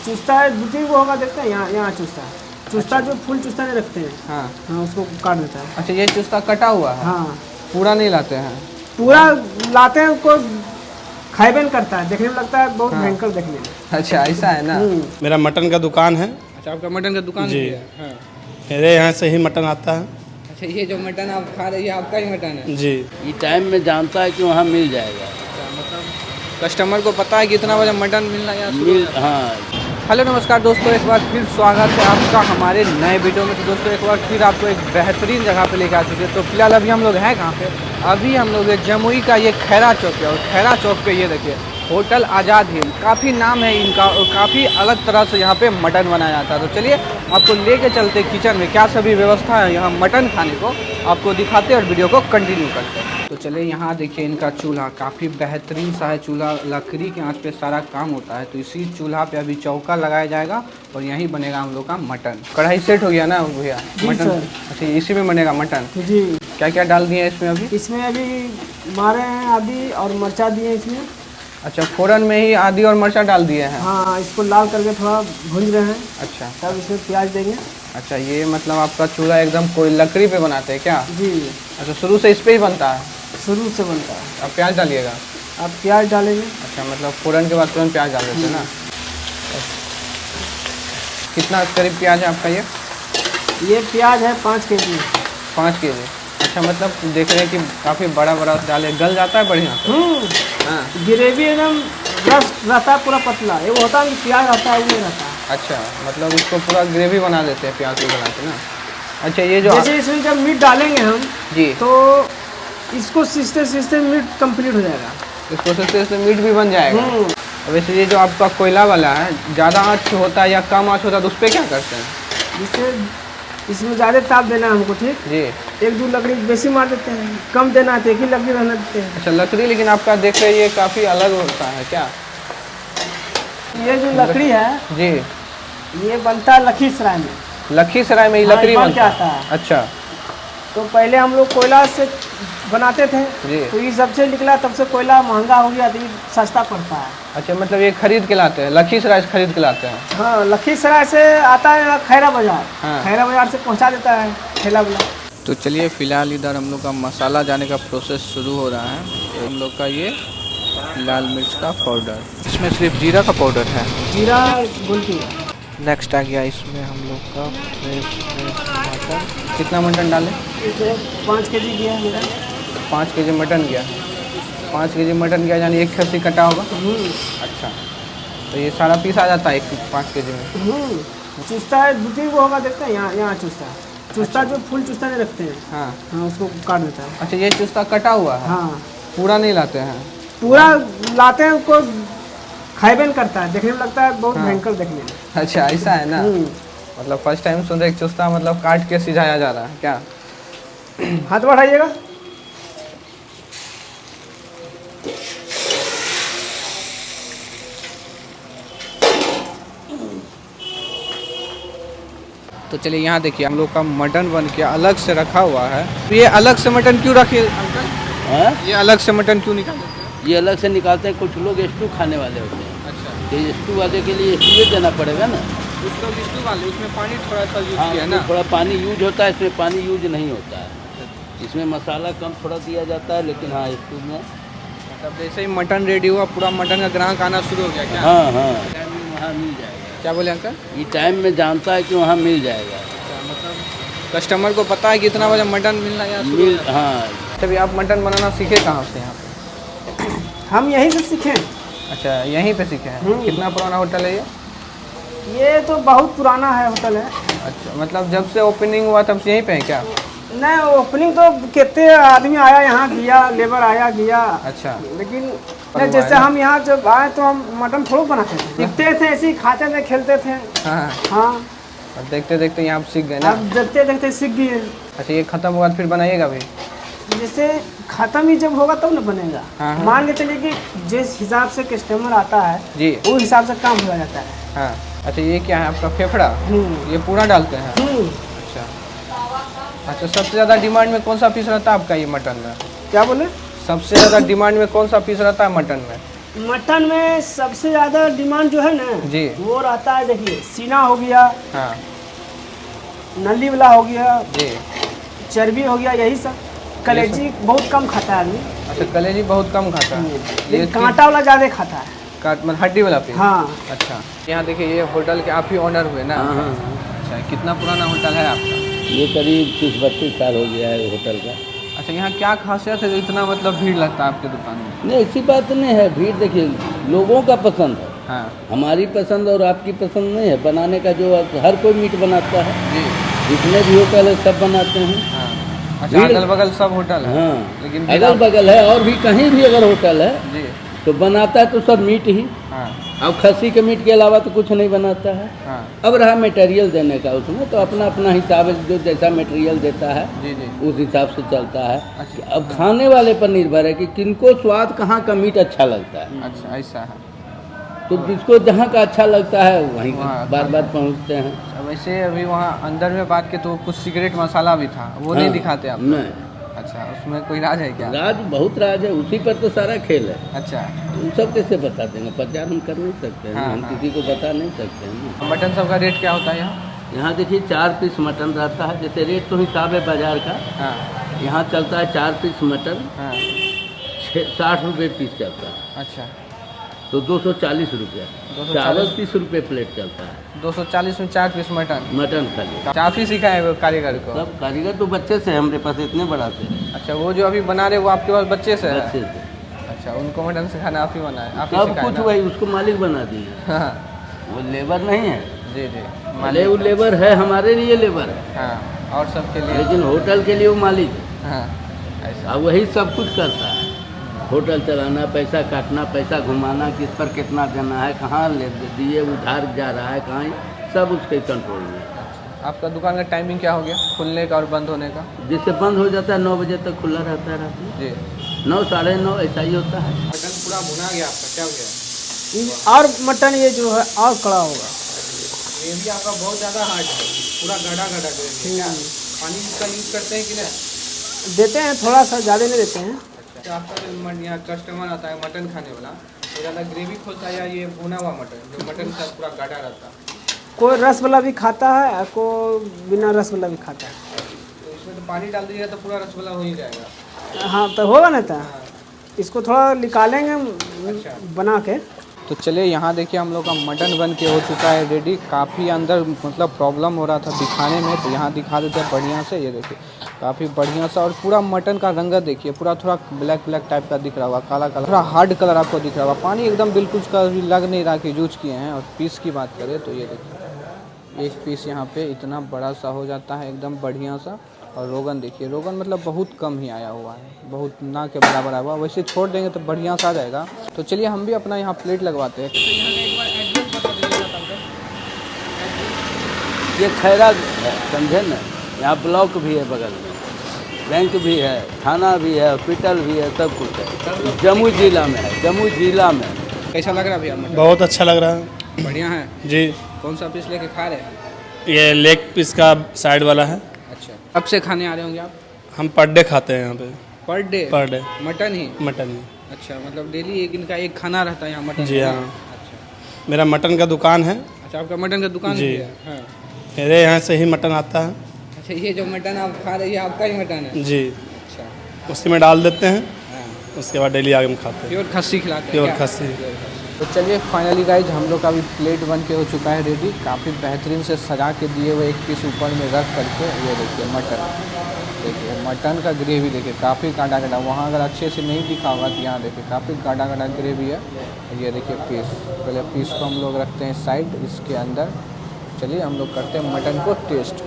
चुस्ता है 2-3 वो होगा, देखते हैं यहाँ चुस्ता है। चुस्ता जो फुल चुस्ता नहीं रखते हैं। हाँ हाँ, उसको काट देता है। अच्छा, ये चुस्ता कटा हुआ है? हाँ, पूरा नहीं लाते हैं? पूरा लाते हैं, उसको खाइबेन करता है, देखने में लगता है बहुत हाँ। भयंकर देखने में। अच्छा, ऐसा है ना। मेरा मटन का दुकान है अच्छा, आपका मटन का दुकान जी। भी है? हाँ। मेरे यहाँ से ही मटन आता है अच्छा, ये जो मटन आप खा रहे हैं, ये आपका ही मटन है? जी। ये टाइम में जानता है कि वहाँ मिल जाएगा। अच्छा, मतलब कस्टमर को पता है कि इतना बजे मटन मिलना है यहाँ मिल हाँ। हेलो नमस्कार दोस्तों, एक बार फिर स्वागत है आपका हमारे नए वीडियो में। तो दोस्तों एक बार फिर आपको एक बेहतरीन जगह पे लेकर आ चुके हैं। तो फिलहाल अभी हम लोग हैं कहाँ पे? अभी हम लोग जमुई का ये खैरा चौक है, और खैरा चौक पे ये देखिए होटल आज़ाद हिंद, काफ़ी नाम है इनका और काफ़ी अलग तरह से यहाँ पे मटन बनाया जाता है। तो चलिए आपको लेके चलते किचन में, क्या सभी व्यवस्था है यहाँ मटन खाने को, आपको दिखाते और वीडियो को कंटिन्यू करते हैं। तो चलिए यहाँ देखिए इनका चूल्हा काफ़ी बेहतरीन सा है। चूल्हा लकड़ी के आंच पे सारा काम होता है। तो इसी चूल्हा पे अभी चौका लगाया जाएगा और यहीं बनेगा हम लोग का मटन। कढ़ाई सेट हो गया ना भैया? मटन अच्छा, इसी में बनेगा मटन जी। क्या क्या डाल दिए इसमें अभी? इसमें अभी मारे हैं आदि और मिर्चा दिए इसमें। अच्छा, फोरन में ही आदि और मिर्चा डाल दिए हैं? हाँ, इसको लाल करके थोड़ा भूंज रहे हैं। अच्छा, तब इसमें प्याज देंगे। अच्छा, ये मतलब आपका चूल्हा एकदम कोई लकड़ी पे बनाते हैं क्या? जी, अच्छा, शुरू से इस पे ही बनता है? शुरू से बनता है। अब प्याज डालिएगा? आप प्याज डालेंगे। अच्छा, मतलब फोरन के बाद तुरंत प्याज डाल देते हैं ना? कितना करीब प्याज है आपका ये प्याज है 5 kg। 5 kg। अच्छा, मतलब देख रहे हैं कि काफ़ी बड़ा बड़ा डाले, गल जाता है बढ़िया से? हाँ। ग्रेवी एकदम रस रहता है, पूरा पतला। ये वो होता है कि प्याज रहता है, वो नहीं रहता है। अच्छा, मतलब इसको पूरा ग्रेवी बना देते हैं प्याज को गला के ना? अच्छा, ये जो जैसे इसमें जब मीट डालेंगे हम जी, तो इसको सीखते मीट कंप्लीट हो जाएगा। इस प्रोसेस से मीट भी बन जाएगा। वैसे ये जो आपका कोयला वाला है, ज़्यादा आँच होता है या कम आँच होता है, तो उस पर क्या करते हैं? जिससे इसमें ज़्यादा ताप देना है हमको, ठीक? जी। 1-2 लकड़ी बेसी मार देते हैं, कम देना है तो 1 ही लकड़ी रहना देते हैं। अच्छा, लकड़ी, लेकिन आपका देख रहे ये काफ़ी अलग होता है क्या? ये जो लकड़ी है जी, ये बनता है लखीसराय में। लखीसराय में ये लकड़ी हाँ, बनता आता है। अच्छा, तो पहले हम लोग कोयला से बनाते थे, जी। तो ये सबसे निकला, तब से कोयला महंगा हो गया, तो ये सस्ता पड़ता है। अच्छा, मतलब ये खरीद के लाते हैं, लखीसराय से खरीद के लाते हैं? हाँ, लखीसराय से आता है यहाँ खैरा बाजार। हाँ। खैरा बाजार से पहुँचा देता है ठेला वाला। तो चलिए फिलहाल इधर हम लोग का मसाला जाने का प्रोसेस शुरू हो रहा है। तो हम लोग का ये लाल मिर्च का पाउडर, इसमें सिर्फ जीरा का पाउडर है, जीरा गुलकी। नेक्स्ट आ गया इसमें हम लोग का फ्रेश मटन। कितना मटन डालें? इसे 5 kg दिया है मेरा। 5 kg मटन गया। 5 kg मटन गया, यानी एक खस्सी कटा होगा। अच्छा, तो ये सारा पीस आ जाता है 5 kg में? चुस्ता है 2-3 वो होगा, देखते हैं यहाँ चुस्ता है। चुस्ता जो फुल चुस्ता नहीं रखते हैं। हाँ हाँ, उसको काट देता है। अच्छा, ये चुस्ता कटा हुआ है? हाँ, पूरा नहीं लाते हैं? पूरा लाते हैं, उसको खाइबेन करता है, देखने में लगता है बहुत हाँ। भयंकर देखने में। अच्छा, ऐसा है ना। मतलब फर्स्ट टाइम सुन रहे चुस्ता मतलब काट के सिझाया जा रहा है क्या? हाथ बढ़ाइएगा। तो चलिए यहाँ देखिए हम लोग का मटन बन के अलग से रखा हुआ है। तो ये अलग से मटन क्यों रखे अंकल? हाँ? ये अलग से मटन क्यों निकाल देते हैं? ये अलग से निकालते हैं, कुछ लोग स्टू खाने वाले होते हैं। अच्छा, तो स्टू वाले के लिए स्टू देना पड़ेगा ना। कुछ लोग स्टू वाले उसमें पानी थोड़ा सा यूज हाँ, किया है ना? थोड़ा पानी यूज होता है, इसमें पानी यूज नहीं होता है। इसमें मसाला कम थोड़ा दिया जाता है, लेकिन हाँ स्टू में मतलब जैसे ही मटन रेडी हुआ, पूरा मटन का ग्राहक आना शुरू हो गया क्या? हाँ हाँ टाइम में वहाँ मिल जाएगा। क्या बोले अंकल? ये टाइम में जानता है कि वहाँ मिल जाएगा। अच्छा, मतलब कस्टमर को पता है कि इतना बजे मटन मिलना है यहाँ शुरू हो जाता है। हाँ। तभी आप मटन बनाना सीखे कहाँ से यहाँ पे? हम यहीं से सीखे। अच्छा, यहीं पे सीखे हैं? कितना पुराना होटल है ये? ये तो बहुत पुराना है होटल है। अच्छा, मतलब जब से ओपनिंग हुआ तब से यहीं पे है क्या? नहीं, ओपनिंग तो कितने आदमी आया यहाँ गया, लेबर आया गया। अच्छा, लेकिन नहीं, जैसे हम यहाँ जब आए तो हम मटन थोड़ा बनाते थे, सीखते थे, ऐसे ही खाते थे, खेलते थे। हाँ, हाँ, और देखते देखते यहाँ आप सीख गए ना? अब देखते देखते सीख गए। अच्छा, ये खत्म होगा तो फिर बनाइएगा भी? जैसे खत्म ही जब होगा तब ना बनेगा। हाँ, हाँ। मान के चलिए कि जिस हिसाब से कस्टमर आता है जी। वो हिसाब से काम हो जाता है। हाँ। अच्छा, ये क्या है आपका फेफड़ा? ये पूरा डालते हैं? अच्छा, अच्छा, सबसे ज़्यादा डिमांड में कौन सा पीस रहता है आपका ये मटन में? क्या बोले? सबसे ज़्यादा डिमांड में कौन सा पीस रहता है मटन में? मटन में सबसे ज़्यादा डिमांड जो है ना जी। वो रहता है, देखिए सीना हो गया, हाँ नली वाला हो गया, जी। चर्बी हो गया, यही सब। कलेजी बहुत कम खाता है आदमी, अच्छा कलेजी बहुत कम खाता है, लेकिन कांटा वाला ज़्यादा खाता है। काट मतलब हड्डी वाला पीस। हाँ। अच्छा यहाँ देखिए ये होटल के आप ही ऑनर हुए ना? हाँ हाँ। अच्छा कितना पुराना होटल है आपका? ये करीब 30-32 साल हो गया है होटल का। अच्छा यहाँ क्या खासियत है जो इतना मतलब भीड़ लगता है आपकी दुकान में? नहीं ऐसी बात नहीं है, भीड़ देखिए लोगों का पसंद है, हाँ हमारी पसंद और आपकी पसंद नहीं है। बनाने का जो हर कोई मीट बनाता है, जी। जितने भी होटल है सब बनाते हैं। हाँ अच्छा अगल बगल सब होटल है? हाँ लेकिन अगल बगल है और भी कहीं भी अगर होटल है जी। तो बनाता है तो सब मीट ही। हाँ अब खस्सी के मीट के अलावा तो कुछ नहीं बनाता है। हाँ अब रहा मटेरियल देने का, उसमें तो अपना अपना हिसाब है, जो जैसा मटेरियल देता है जी जी। उस हिसाब से चलता है। अच्छा। अब खाने वाले पर निर्भर है कि किनको स्वाद कहाँ का मीट अच्छा लगता है, अच्छा ऐसा है। तो जिसको जहाँ का अच्छा लगता है वहीं वहाँ बार बार पहुँचते हैं। अच्छा वैसे अभी वहाँ अंदर में बात के तो कुछ सीक्रेट मसाला भी था, वो नहीं हाँ, दिखाते आप? नहीं, अच्छा उसमें कोई राज है क्या? राज बहुत राज है, उसी पर तो सारा खेल है। अच्छा उन सब कैसे बता देंगे, प्रचार हम कर नहीं सकते हैं, हाँ, हम हाँ। किसी को बता नहीं सकते हैं ना। मटन सब का रेट क्या होता है यहाँ? यहाँ देखिए 4 पीस मटन रहता है, जैसे रेट तो हिसाब है बाजार का। हाँ यहाँ चलता है 4 पीस मटन, हाँ 60 रुपये पीस चलता है, अच्छा तो 240 रुपये। 240 चावल 30 रुपये प्लेट चलता है, 240 में 4 पीस मटन। मटन खाली। काफ़ी सीखा है वो कारीगर को। सब कारीगर तो बच्चे से है हमारे पास, इतने बड़ा से है, अच्छा वो जो अभी बना रहे वो आपके पास बच्चे से है? बच्चे से। अच्छा उनको मटन सिखाना आप ही बनाए, आप ही सब सिखाए कुछ ना? वही उसको मालिक बना दिए, हाँ वो लेबर नहीं है। जी जी भले मालिक। वो लेबर है, हमारे लिए लेबर है, हाँ और सबके लिए। लेकिन होटल के लिए वो मालिक है। हाँ ऐसा। और वही सब कुछ करता है, होटल चलाना, पैसा काटना, पैसा घुमाना, किस पर कितना देना है, कहाँ ले दिए, उधार जा रहा है कहाँ, सब उसके कंट्रोल में। आपका दुकान का टाइमिंग क्या हो गया खुलने का और बंद होने का? जिससे बंद हो जाता है 9 बजे तक खुला रहता है, रात में जी 9 साढ़े 9 ऐसा ही होता है। मटन पूरा भुना गया आपका, क्या हो गया? और मटन ये जो है और कड़ा होगा। ग्रेवी आपका बहुत ज़्यादा हार्ड है, पूरा गढ़ा गढ़ा ग्रेवी। क्या पानी का यूज़ करते हैं कि नहीं? देते हैं, थोड़ा सा ज़्यादा नहीं देते हैं। अच्छा आपका जो यहाँ कस्टमर आता है मटन खाने वाला, तो ज़्यादा ग्रेवी खोलता है या ये भुना हुआ मटन जो मटन का पूरा गाढ़ा रहता है? कोई रस वाला भी खाता है, कोई बिना रस वाला भी खाता है। तो इसमें तो पानी डाल दीजिएगा तो पूरा रसगुल्ला हो ही जाएगा। हाँ तो होगा ना, तो हाँ इसको थोड़ा निकालेंगे अच्छा। बना के। तो चलिए यहाँ देखिए हम लोग का मटन बन के हो चुका है रेडी। काफ़ी अंदर मतलब प्रॉब्लम हो रहा था दिखाने में, तो यहाँ दिखा देते हैं बढ़िया से। ये देखिए काफ़ी बढ़िया सा, और पूरा मटन का रंगत देखिए, पूरा थोड़ा ब्लैक ब्लैक टाइप का दिख रहा होगा, काला काला, थोड़ा हार्ड कलर आपको दिख रहा होगा। पानी एकदम बिल्कुल का भी लग नहीं रहा कि यूज किए हैं। और पीस की बात करें तो ये देखिए एक पीस यहाँ पे इतना बड़ा सा हो जाता है एकदम बढ़िया सा। और रोगन देखिए, रोगन मतलब बहुत कम ही आया हुआ है, बहुत ना के बराबर आया हुआ। वैसे छोड़ देंगे तो बढ़िया सा आ जाएगा। तो चलिए हम भी अपना यहाँ प्लेट लगवाते हैं। ये खैरा है, समझे ना, यहाँ ब्लॉक भी है बगल में, बैंक भी है, थाना भी है, हॉस्पिटल भी है, सब कुछ है। जम्मू जिला में है, जम्मू जिला में। कैसा लग रहा है भैया मटन? बहुत अच्छा लग रहा है बढ़िया है जी। कौन सा पीस लेके खा रहे हैं? ये लेग पीस का साइड वाला है। अच्छा कब से खाने आ रहे होंगे आप? हम पर डे खाते हैं यहाँ पे, पर डे मटन ही? मटन ही। अच्छा मतलब डेली एक इनका एक खाना रहता है यहाँ मटन? जी हाँ। अच्छा मेरा मटन का दुकान है। अच्छा आपका मटन का दुकान जी। भी है? हाँ। मेरे यहाँ से ही मटन आता है। अच्छा ये जो मटन आप खा रहे हैं ये आपका ही मटन है? जी, अच्छा उसी में डाल देते हैं, हाँ उसके बाद डेली आगे हम खाते हैं। प्योर खस्सी खिलाते हैं प्योर क्या? खस्सी। प्योर खस्सी। तो चलिए फाइनली गाइज हम लोग का भी प्लेट बन के हो चुका है रेडी। काफ़ी बेहतरीन से सजा के दिए हुए एक पीस ऊपर में रख करके। ये देखिए मटन, देखिए मटन का ग्रेवी देखिए काफ़ी गाढ़ा गाढ़ा। वहाँ अगर अच्छे से नहीं दिखा होगा तो यहाँ देखिए काफ़ी गाढ़ा गाढ़ा ग्रेवी है। ये देखिए पीस, पहले पीस को हम लोग रखते हैं साइड इसके अंदर। चलिए हम लोग करते हैं मटन को टेस्ट।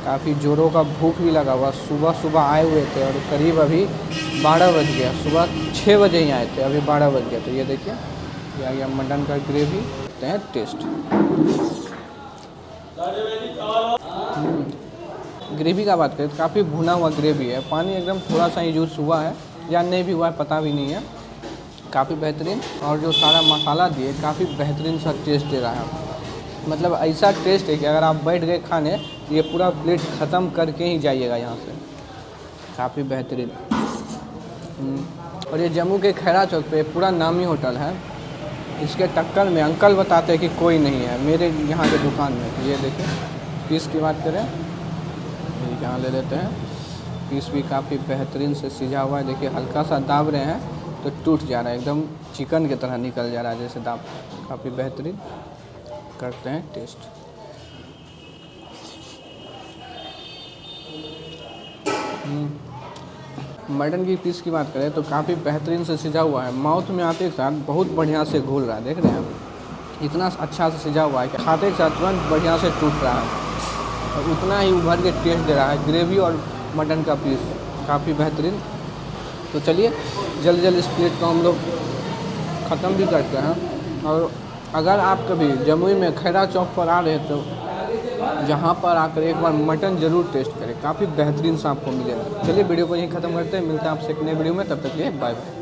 काफ़ी जोरों का भूख भी लगा हुआ, सुबह सुबह आए हुए थे और करीब अभी 12 बज गया। सुबह 6 बजे ही आए थे, अभी 12 बज गया। तो ये देखिए ये आ गया मटन का ग्रेवी, करते हैं टेस्ट। ग्रेवी का बात करें तो काफ़ी भुना हुआ ग्रेवी है, पानी एकदम थोड़ा सा ही यूज़ हुआ है या नहीं भी हुआ है पता भी नहीं है। काफ़ी बेहतरीन, और जो सारा मसाला दिए काफ़ी बेहतरीन सा टेस्ट दे रहा है। मतलब ऐसा टेस्ट है कि अगर आप बैठ गए खाने ये पूरा प्लेट ख़त्म करके ही जाइएगा यहाँ से। काफ़ी बेहतरीन। और ये जम्मू के खैरा चौक पे पूरा नामी होटल है। इसके टक्कर में अंकल बताते हैं कि कोई नहीं है मेरे यहाँ के दुकान में। ये देखिए पीस की बात करें, ये यहाँ ले लेते हैं। पीस भी काफ़ी बेहतरीन से सिझा हुआ है। देखिए हल्का सा दाब रहे हैं तो टूट जा रहा है, एकदम चिकन की तरह निकल जा रहा है जैसे दाब। काफ़ी बेहतरीन। करते हैं टेस्ट। मटन की पीस की बात करें तो काफ़ी बेहतरीन से सिझा हुआ है। माउथ में आते के साथ बहुत बढ़िया से घुल रहा है, देख रहे हैं इतना अच्छा से सिझा हुआ है कि खाते के साथ तुरंत बढ़िया से टूट रहा है और उतना ही उभर के टेस्ट दे रहा है। ग्रेवी और मटन का पीस काफ़ी बेहतरीन। तो चलिए जल्दी जल्दी इस प्लेट को हम लोग ख़त्म भी करते हैं। और अगर आप कभी जमुई में खैरा चौक पर आ रहे तो जहाँ पर आकर एक बार मटन ज़रूर टेस्ट करें, काफ़ी बेहतरीन सा आपको मिलेगा। चलिए वीडियो को यहीं ख़त्म करते हैं, मिलते हैं आपसे एक नए वीडियो में, तब तक के लिए बाय बाय।